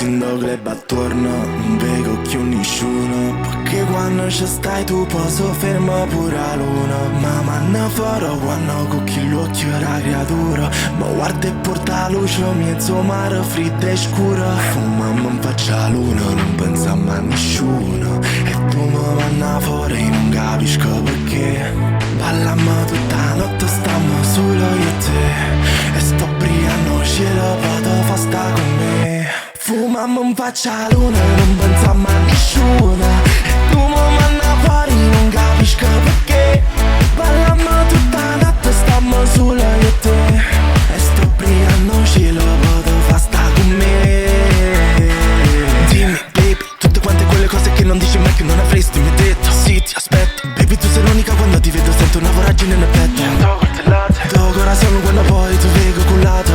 in do club attorno, non vedo più nessuno, perché quando ci stai tu posso fermo pure la luna. Ma manna farò quando con chi l'occhio la creatura, ma guarda e porta la luce mezzo mare freddo e scuro. Fumammo in faccia la luna, non pensammo a nessuno, e tu mi manna fuori non capisco perché. Ballammo tutta la notte, stammo solo io e te, e sto brillando cielo, vado fa sta con me. Fumammo in faccia la luna, non pensammo a nessuno, e tu mi manna fuori non capisco perché. Ballammo tutta la notte, stammo solo io e te, e sto brillando cielo, vado fa sta con me. Dimmi baby, tutte quante quelle cose che non dici mai, che non avresti mai detto. Sì, ti aspetto, baby, tu sei l'unica, quando ti vedo sento una voragine nel petto. Do corazon quando poi tu vedo cullato.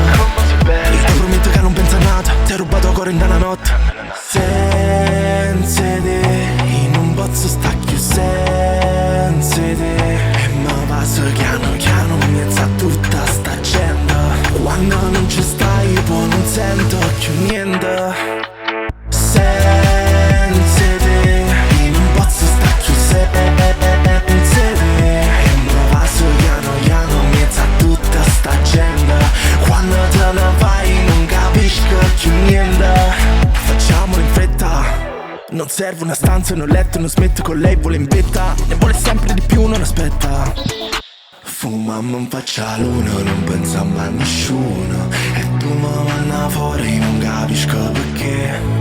Ti prometto che non penso a nada, ti ho rubato cuore in una notte. Senza te, in un pozzo sta chiuso senza te, e mi passo piano piano in mezzo a tutta sta gente. Quando non ci stai poi non sento più niente. Senza te, in un pozzo sta chiuso senza te, e mi passo piano piano in mezzo a tutta sta gente. Quando te ne vai non capisco più niente. Facciamolo in fretta, non serve una stanza e un letto, non smetto con lei, vuole in vetta, ne vuole sempre di più, non aspetta. Fumammo in faccia la luna, non pensammo a nessuno, e tu mi manna fuori non capisco perché.